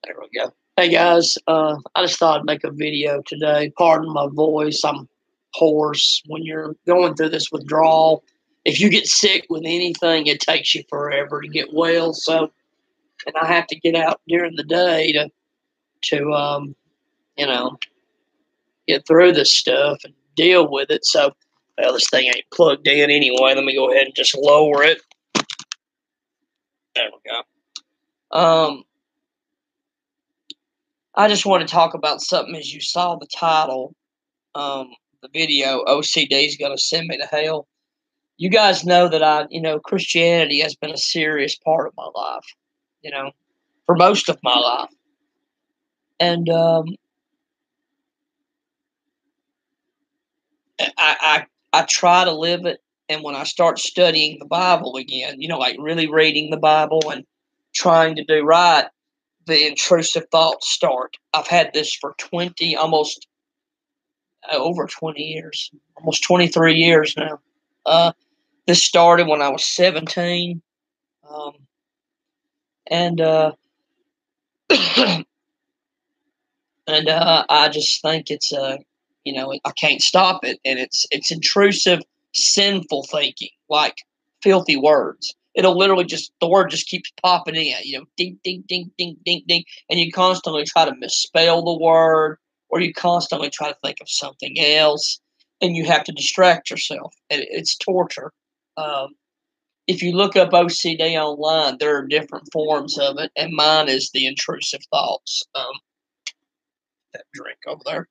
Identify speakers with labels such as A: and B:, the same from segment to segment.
A: There we go. Hey guys, I just thought I'd make a video today. Pardon my voice, I'm hoarse. When you're going through this withdrawal, if you get sick with anything, it takes you forever to get well. So, and I have to get out during the day to you know, get through this stuff and deal with it. So, well, this thing ain't plugged in anyway. Let me go ahead and just lower it. There we go. I just want to talk about something. As you saw the title, the video, OCD is going to send me to hell. You guys know that Christianity has been a serious part of my life, for most of my life. And I try to live it. And when I start studying the Bible again, like really reading the Bible and trying to do right, the intrusive thoughts start. I've had this for over 20 years, almost 23 years now. This started when I was 17, and I just think it's I can't stop it, and it's intrusive, sinful thinking, like filthy words. It'll literally the word just keeps popping in, ding, ding, ding, ding, ding, ding, and you constantly try to misspell the word, or you constantly try to think of something else, and you have to distract yourself. And it's torture. If you look up OCD online, there are different forms of it, and mine is the intrusive thoughts. That drink over there.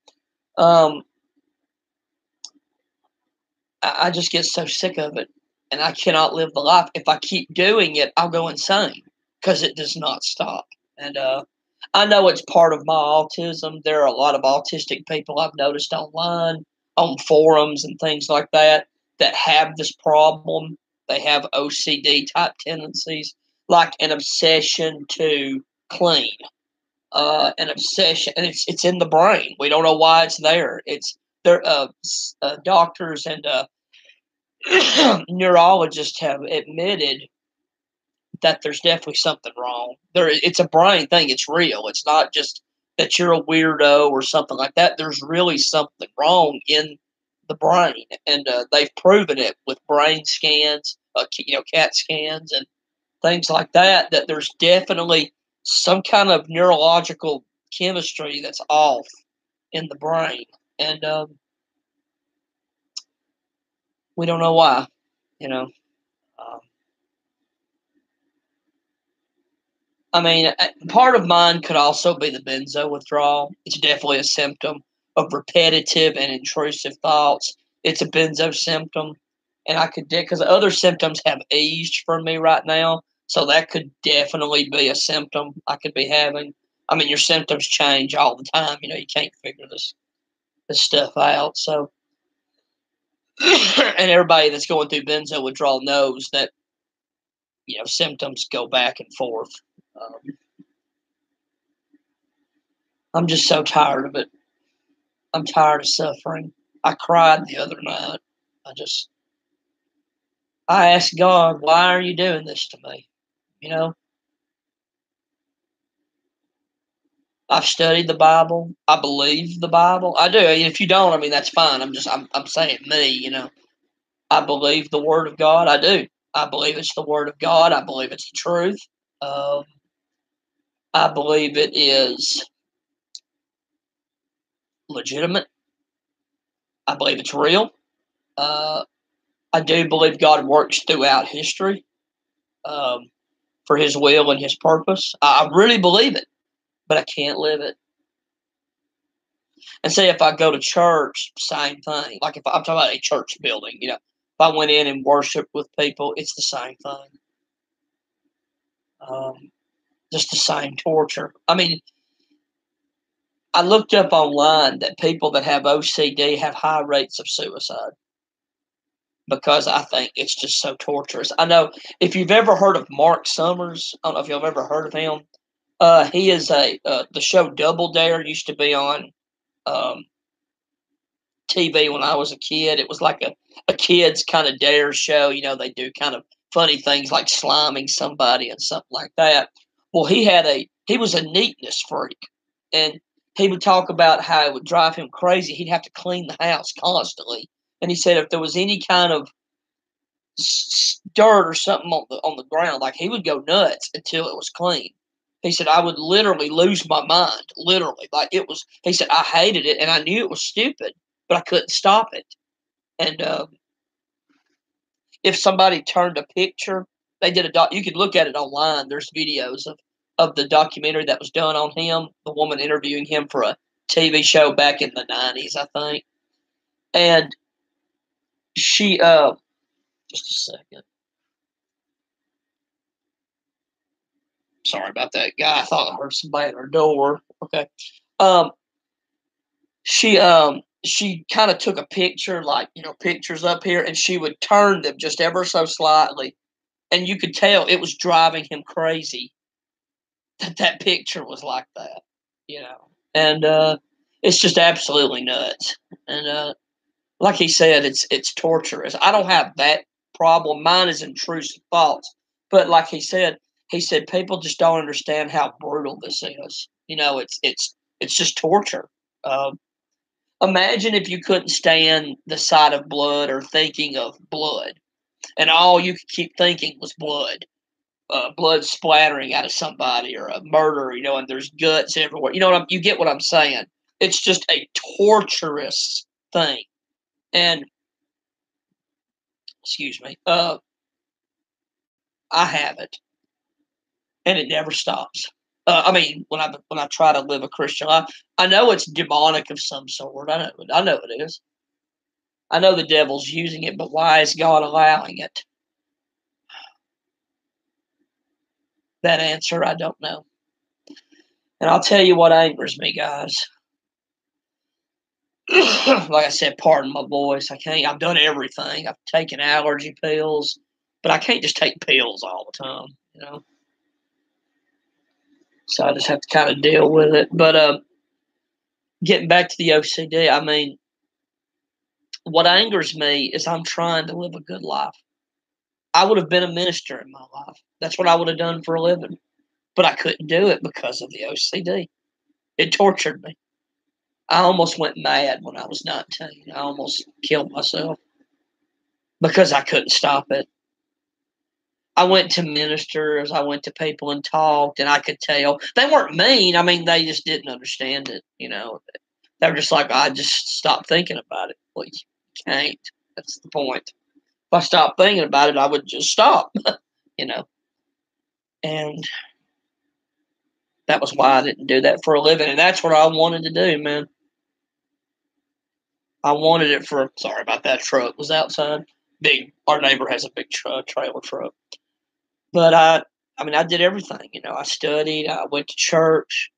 A: I just get so sick of it, and I cannot live the life. If I keep doing it, I'll go insane because it does not stop. And I know it's part of my autism. There are a lot of autistic people I've noticed online, on forums and things like that have this problem. They have OCD type tendencies, like an obsession to clean, an obsession, and it's in the brain. We don't know why it's there. Doctors and neurologists have admitted that there's definitely something wrong. It's a brain thing. It's real. It's not just that you're a weirdo or something like that. There's really something wrong in the brain, and they've proven it with brain scans, CAT scans, and things like that. That there's definitely some kind of neurological chemistry that's off in the brain, and we don't know why. I mean, part of mine could also be the benzo withdrawal. It's definitely a symptom of repetitive and intrusive thoughts. It's a benzo symptom, and I could, because other symptoms have eased for me right now, so that could definitely be a symptom I could be having. I mean, your symptoms change all the time. You can't figure this stuff out. So, and everybody that's going through benzo withdrawal knows that symptoms go back and forth. I'm just so tired of it. I'm tired of suffering. I cried the other night. I asked God, why are you doing this to me? I've studied the Bible. I believe the Bible. I do. If you don't, I mean, that's fine. I'm saying me, I believe the Word of God. I do. I believe it's the Word of God. I believe it's the truth. I believe it is legitimate. I believe it's real. I do believe God works throughout history for His will and His purpose. I really believe it, but I can't live it. And say if I go to church, same thing. Like if I'm talking about a church building, if I went in and worshiped with people, it's the same thing. Just the same torture. I mean, I looked up online that people that have OCD have high rates of suicide because I think it's just so torturous. I know if you've ever heard of Mark Summers, I don't know if you've ever heard of him. He is the show Double Dare used to be on TV when I was a kid. It was like a kid's kind of dare show. They do kind of funny things like sliming somebody and something like that. Well, he had a He was a neatness freak, and he would talk about how it would drive him crazy. He'd have to clean the house constantly, and he said if there was any kind of dirt or something on the ground, like he would go nuts until it was clean. He said I would literally lose my mind, literally. Like it was. He said I hated it, and I knew it was stupid, but I couldn't stop it. And if somebody turned a picture, they did a doc. You could look at it online. There's videos of the documentary that was done on him. The woman interviewing him for a TV show back in the '90s, I think. And she, just a second. Sorry about that, guy. I thought I heard somebody at her door. Okay. Um, she kind of took a picture, like pictures up here, and she would turn them just ever so slightly, and you could tell it was driving him crazy that picture was like that. And it's just absolutely nuts. And like he said, it's torturous. I don't have that problem. Mine is intrusive thoughts. But like he said people just don't understand how brutal this is. It's just torture. Imagine if you couldn't stand the sight of blood or thinking of blood, and all you could keep thinking was blood. Blood splattering out of somebody or a murder, and there's guts everywhere. You get what I'm saying? It's just a torturous thing. And excuse me, I have it, and it never stops. I mean, when I try to live a Christian life, I know it's demonic of some sort. I know it is. I know the devil's using it, but why is God allowing it? That answer, I don't know. And I'll tell you what angers me, guys. Like I said, pardon my voice. I've done everything. I've taken allergy pills, but I can't just take pills all the time. So I just have to kind of deal with it. But getting back to the OCD, I mean, what angers me is I'm trying to live a good life. I would have been a minister in my life. That's what I would have done for a living. But I couldn't do it because of the OCD. It tortured me. I almost went mad when I was 19. I almost killed myself because I couldn't stop it. I went to ministers, I went to people and talked, and I could tell. They weren't mean. I mean, they just didn't understand it, They were just like, I just stopped thinking about it. Well, you can't. That's the point. If I stopped thinking about it, I would just stop, And that was why I didn't do that for a living. And that's what I wanted to do, man. I wanted it sorry about that, truck was outside. Our neighbor has a big trailer truck. But I did everything, I studied, I went to church.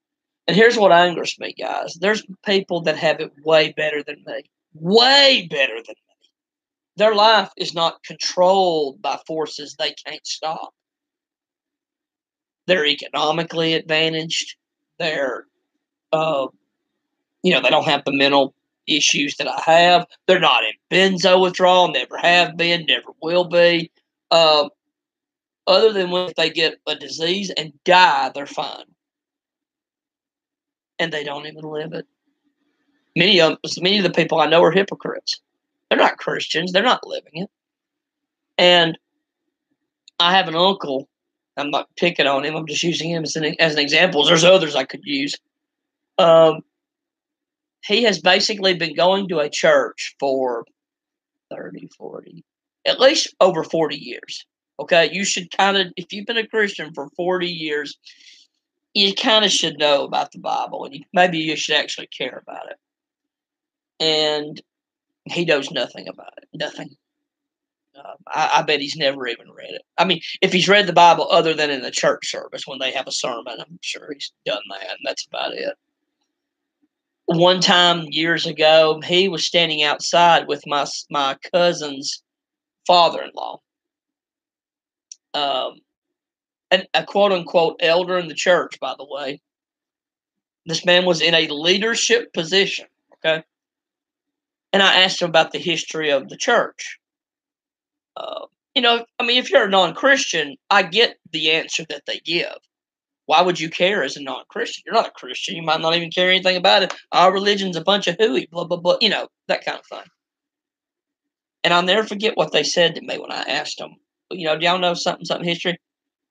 A: And here's what angers me, guys. There's people that have it way better than me. Way better than me. Their life is not controlled by forces they can't stop. They're economically advantaged. They're, they don't have the mental issues that I have. They're not in benzo withdrawal, never have been, never will be. Other than when they get a disease and die, they're fine. And they don't even live it. Many of the people I know are hypocrites. They're not Christians. They're not living it. And I have an uncle. I'm not picking on him. I'm just using him as an example. There's others I could use. He has basically been going to a church for 30, 40, at least over 40 years. Okay, you should if you've been a Christian for 40 years, you kind of should know about the Bible, and maybe you should actually care about it. And he knows nothing about it. Nothing. I bet he's never even read it. I mean, if he's read the Bible other than in the church service when they have a sermon, I'm sure he's done that, and that's about it. One time years ago, he was standing outside with my cousin's father-in-law, and a quote-unquote elder in the church, by the way. This man was in a leadership position, okay? And I asked him about the history of the church. If you're a non-Christian, I get the answer that they give. Why would you care as a non-Christian? You're not a Christian. You might not even care anything about it. Our religion's a bunch of hooey, blah, blah, blah, that kind of thing. And I'll never forget what they said to me when I asked them, do y'all know something history?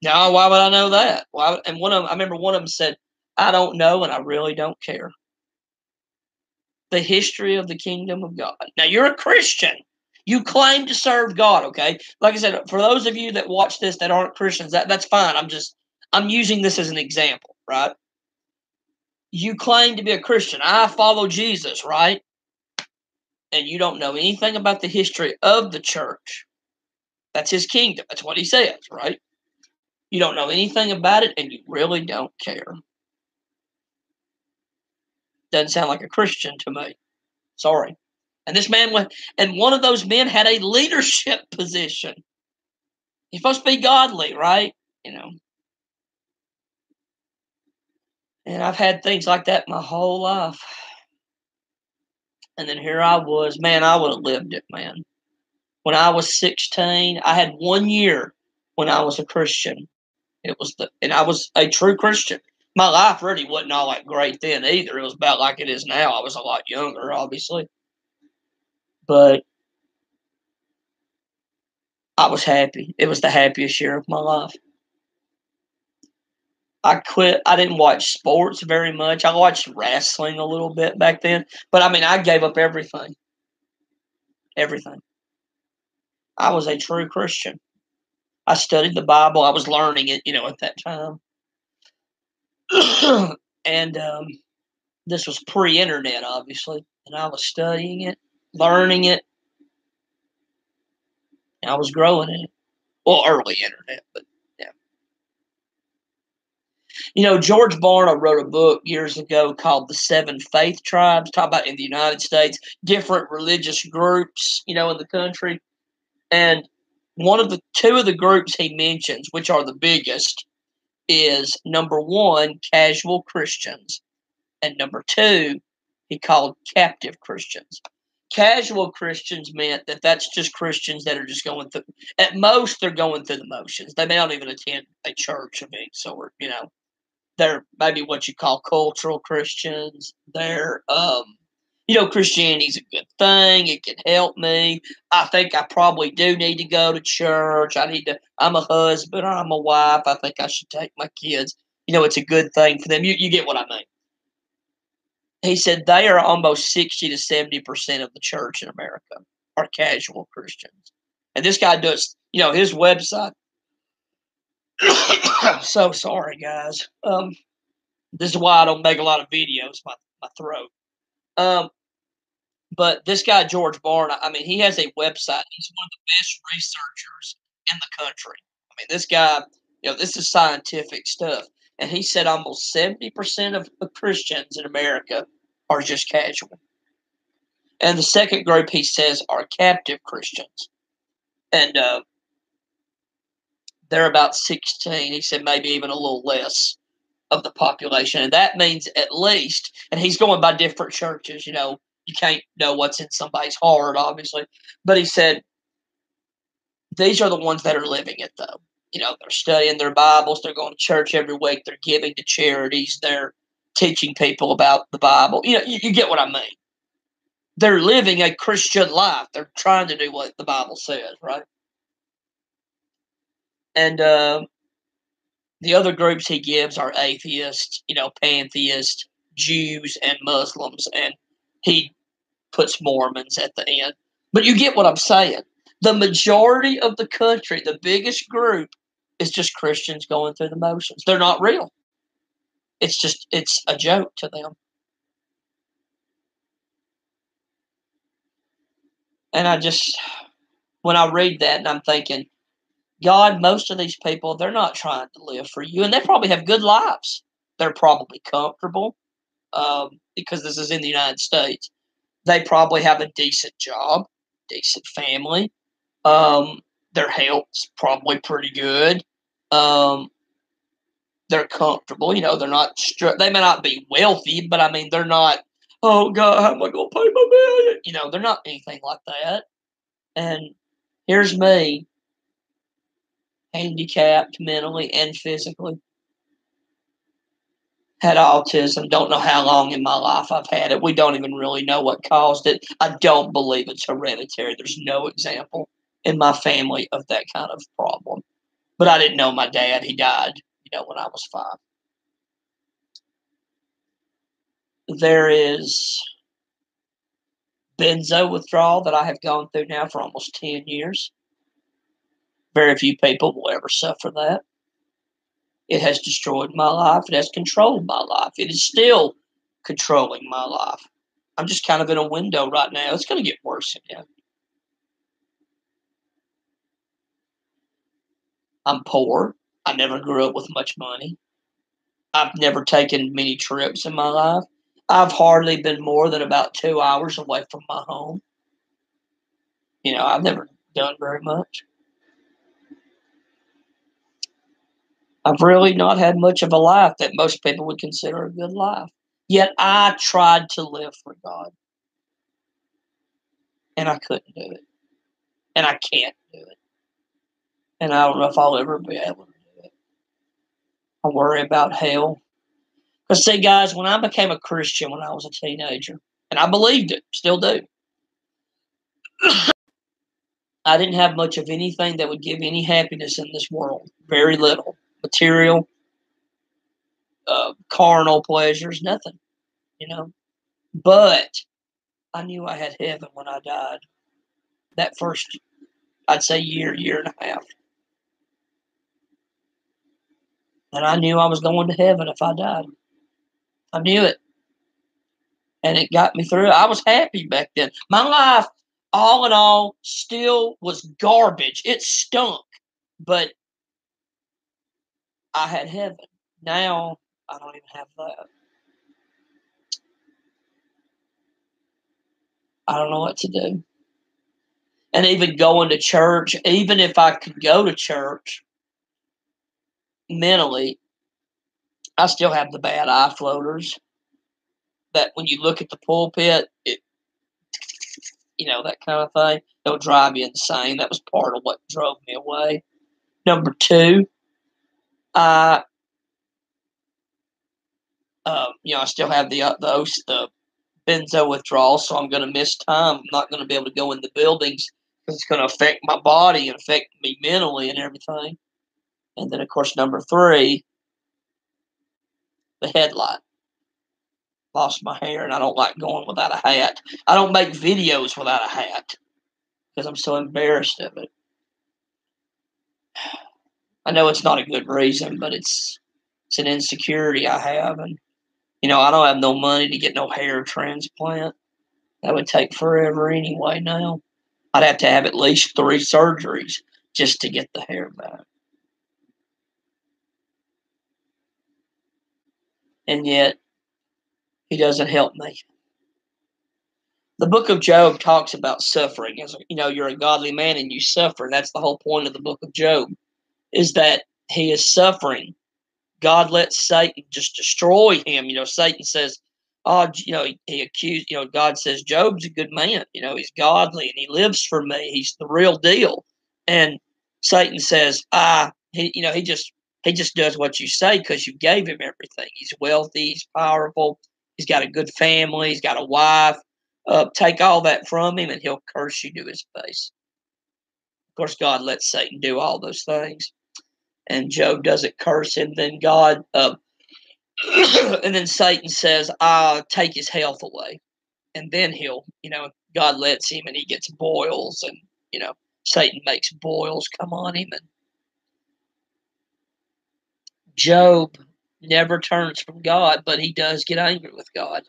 A: No, why would I know that? Why? And I remember one of them said, I don't know, and I really don't care. The history of the kingdom of God. Now, you're a Christian. You claim to serve God, okay? Like I said, for those of you that watch this that aren't Christians, that's fine. I'm using this as an example, right? You claim to be a Christian. I follow Jesus, right? And you don't know anything about the history of the church. That's his kingdom. That's what he says, right? You don't know anything about it, and you really don't care. Doesn't sound like a Christian to me. Sorry. And this man went, and one of those men had a leadership position. He's supposed to be godly, right? And I've had things like that my whole life. And then here I was, man, I would have lived it, man. When I was 16, I had 1 year when I was a Christian. And I was a true Christian. My life really wasn't all that great then either. It was about like it is now. I was a lot younger, obviously. But I was happy. It was the happiest year of my life. I quit. I didn't watch sports very much. I watched wrestling a little bit back then. But I mean, I gave up everything. Everything. I was a true Christian. I studied the Bible. I was learning it, at that time. And this was pre-internet, obviously. And I was studying it, learning it. And I was growing in it. Well, early internet, but yeah. George Barna wrote a book years ago called The Seven Faith Tribes, talk about in the United States, different religious groups, in the country. And two of the groups he mentions, which are the biggest, is number one, casual Christians, and number two, he called captive Christians. Casual Christians meant that that's just Christians that are just going through, at most, they're going through the motions. They may not even attend a church of any sort, They're maybe what you call cultural Christians. They're, Christianity's a good thing. It can help me. I think I probably do need to go to church. I'm a husband or I'm a wife. I think I should take my kids. It's a good thing for them. You get what I mean. He said they are almost 60 to 70% of the church in America are casual Christians. And this guy does, his website. So sorry, guys. This is why I don't make a lot of videos, my throat. But this guy, George Barna, I mean, he has a website. He's one of the best researchers in the country. I mean, this guy, this is scientific stuff. And he said almost 70% of the Christians in America are just casual. And the second group, he says, are captive Christians. And they're about 16. He said maybe even a little less of the population. And that means at least, and he's going by different churches, you can't know what's in somebody's heart, obviously. But he said, these are the ones that are living it, though. They're studying their Bibles. They're going to church every week. They're giving to charities. They're teaching people about the Bible. You get what I mean. They're living a Christian life. They're trying to do what the Bible says, right? And the other groups he gives are atheists, pantheists, Jews, and Muslims. And he puts Mormons at the end. But you get what I'm saying. The majority of the country, the biggest group, is just Christians going through the motions. They're not real. It's a joke to them. And when I read that and I'm thinking, God, most of these people, they're not trying to live for you. And they probably have good lives. They're probably comfortable because this is in the United States. They probably have a decent job, decent family. Their health's probably pretty good. They're comfortable. They're not. They may not be wealthy, but I mean, they're not. Oh God, how am I going to pay my bill? They're not anything like that. And here's me, handicapped mentally and physically. had autism. Don't know how long in my life I've had it. We don't even really know what caused it. I don't believe it's hereditary. There's no example in my family of that kind of problem. But I didn't know my dad. He died, when I was 5. There is benzo withdrawal that I have gone through now for almost 10 years. Very few people will ever suffer that. It has destroyed my life. It has controlled my life. It is still controlling my life. I'm just kind of in a window right now. It's going to get worse again. I'm poor. I never grew up with much money. I've never taken many trips in my life. I've hardly been more than about 2 hours away from my home. I've never done very much. I've really not had much of a life that most people would consider a good life. Yet I tried to live for God. And I couldn't do it. And I can't do it. And I don't know if I'll ever be able to do it. I worry about hell. Because, see, guys, when I became a Christian when I was a teenager, and I believed it, still do, I didn't have much of anything that would give any happiness in this world. Very little. Material, carnal pleasures, nothing, But I knew I had heaven when I died. That first, I'd say year and a half. And I knew I was going to heaven if I died. I knew it. And it got me through. I was happy back then. My life, all in all, still was garbage. It stunk. But I had heaven. Now, I don't even have that. I don't know what to do. And even going to church, even if I could go to church mentally, I still have the bad eye floaters. That when you look at the pulpit, that kind of thing, it'll drive you insane. That was part of what drove me away. Number 2, I still have the benzo withdrawal, so I'm going to miss time. I'm not going to be able to go in the buildings because it's going to affect my body and affect me mentally and everything. And then, of course, number 3, the headlight. Lost my hair, and I don't like going without a hat. I don't make videos without a hat because I'm so embarrassed of it. I know it's not a good reason, but it's an insecurity I have, and I don't have no money to get no hair transplant. That would take forever anyway. Now I'd have to have at least 3 surgeries just to get the hair back, and yet He doesn't help me. The book of Job talks about suffering. As you're a godly man and you suffer. That's the whole point of the book of Job, is that he is suffering. God lets Satan just destroy him. Satan says, he accused, God says, Job's a good man. He's godly and he lives for me. He's the real deal. And Satan says, he just does what you say because you gave him everything. He's wealthy. He's powerful. He's got a good family. He's got a wife. Take all that from him and he'll curse you to his face. Of course, God lets Satan do all those things. And Job doesn't curse him. Then God, and then Satan says, "I'll take his health away," and then God lets him, and he gets boils, and Satan makes boils come on him, and Job never turns from God, but he does get angry with God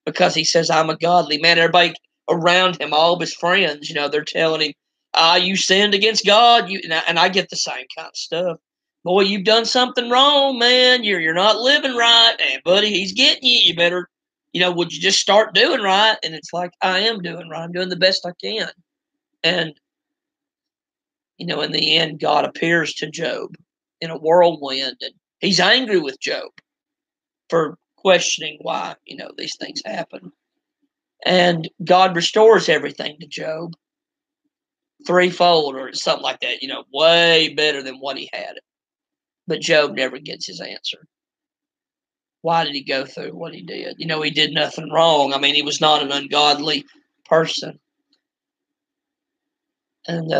A: because he says, "I'm a godly man." Everybody around him, all of his friends, they're telling him, you sinned against God. And I get the same kind of stuff. Boy, you've done something wrong, man. You're not living right. And buddy, he's getting you. You better, would you just start doing right? And it's like, I am doing right. I'm doing the best I can. And, in the end, God appears to Job in a whirlwind. And he's angry with Job for questioning why, these things happen. And God restores everything to Job. Threefold or something like that, way better than what he had. But Job never gets his answer. why did he go through what he did? You know, he did nothing wrong. I mean, he was not an ungodly person. And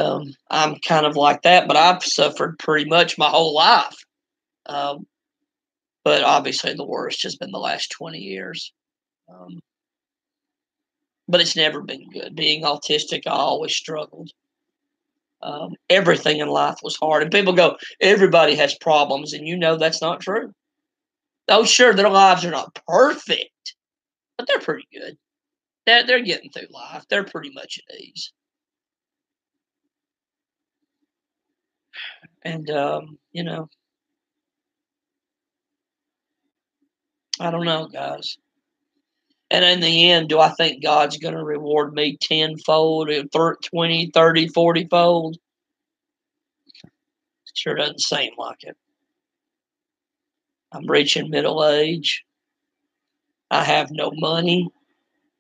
A: I'm kind of like that, but I've suffered pretty much my whole life. Um, but obviously, the worst has been the last 20 years. Um, but it's never been good. Being autistic, I always struggled. Everything in life was hard. And people go, everybody has problems. And you know that's not true. Oh, sure, their lives are not perfect, but they're pretty good. They're getting through life. They're pretty much at ease. And, you know, I don't know, guys. And in the end, do I think God's going to reward me tenfold, 20, 30, 40 fold? Sure doesn't seem like it. I'm reaching middle age. I have no money.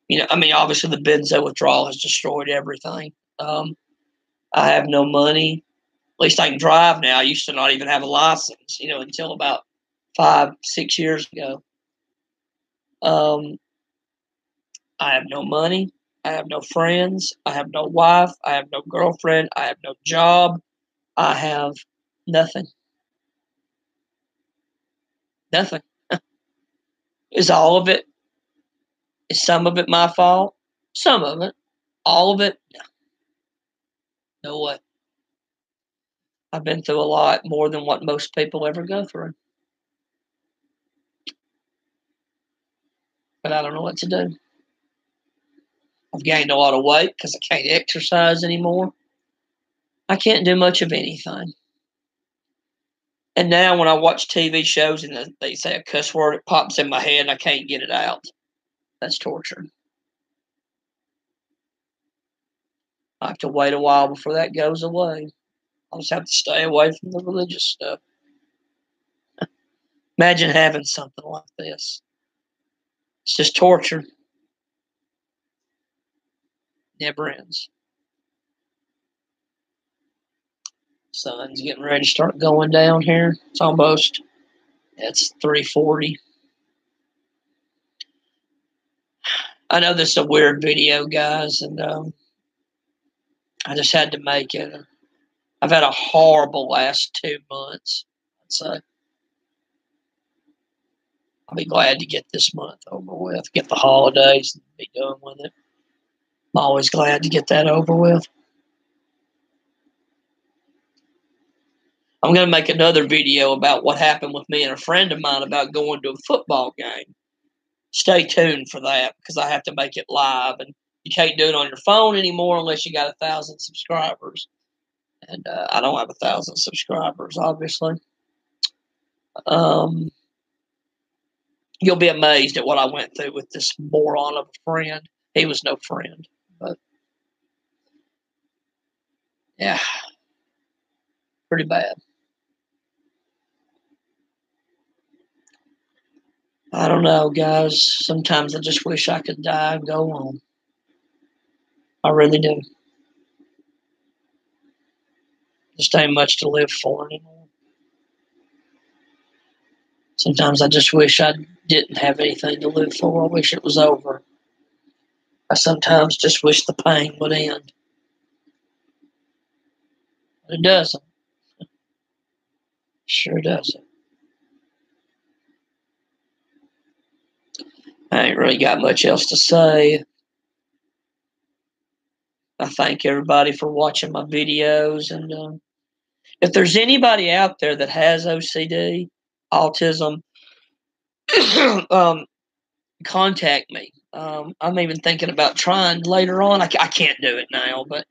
A: You know, I mean, obviously the benzo withdrawal has destroyed everything. I have no money. At least I can drive now. I used to not even have a license, you know, until about 5, 6 years ago. I have no money. I have no friends. I have no wife. I have no girlfriend. I have no job. I have nothing. Nothing. Is all of it? Is some of it my fault? Some of it. All of it? No. No way. I've been through a lot more than what most people ever go through. But I don't know what to do. I've gained a lot of weight because I can't exercise anymore. I can't do much of anything. And now when I watch TV shows and they say a cuss word, it pops in my head and I can't get it out. That's torture. I have to wait a while before that goes away. I'll just have to stay away from the religious stuff. Imagine having something like this. It's just torture. Never ends. Sun's getting ready to start going down here. It's 3:40. I know this is a weird video, guys, and I just had to make it. I've had a horrible last 2 months. So I'll be glad to get this month over with, get the holidays, and be done with it. I'm always glad to get that over with. I'm going to make another video about what happened with me and a friend of mine about going to a football game. Stay tuned for that because I have to make it live, and you can't do it on your phone anymore unless you got 1,000 subscribers. And I don't have 1,000 subscribers, obviously. You'll be amazed at what I went through with this moron of a friend. He was no friend, but yeah, pretty bad. I don't know, guys. Sometimes I just wish I could die and go on. I really do. Just ain't much to live for anymore. Sometimes I just wish I didn't have anything to live for. I wish it was over. I sometimes just wish the pain would end. But it doesn't. Sure doesn't. I ain't really got much else to say. I thank everybody for watching my videos. And if there's anybody out there that has OCD, autism, contact me. I'm even thinking about trying later on. I can't do it now, but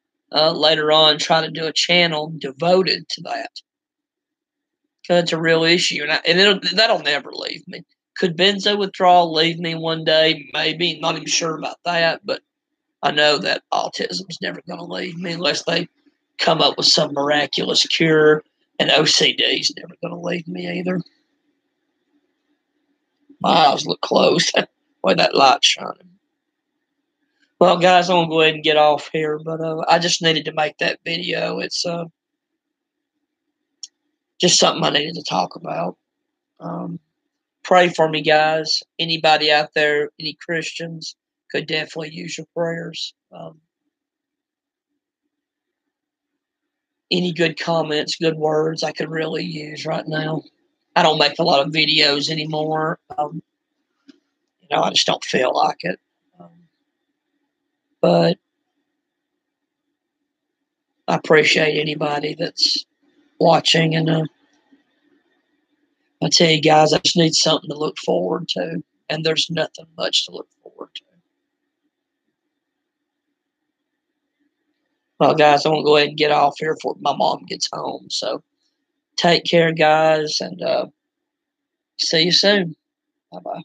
A: later on, try to do a channel devoted to that. Because it's a real issue, and that'll never leave me. Could benzo withdrawal leave me one day? Maybe. Not even sure about that, but I know that autism's never going to leave me unless they come up with some miraculous cure, and OCD's never going to leave me either. My eyes look closed. Boy, that light's shining. Well, guys, I'm going to go ahead and get off here, but I just needed to make that video. It's just something I needed to talk about. pray for me, guys. Anybody out there, any Christians, could definitely use your prayers. Any good comments, good words I could really use right now. I don't make a lot of videos anymore. I just don't feel like it. But I appreciate anybody that's watching, and I tell you guys, I just need something to look forward to, and there's nothing much to look forward to. Well, guys, I'm gonna go ahead and get off here before my mom gets home. So take care, guys, and see you soon. Bye bye.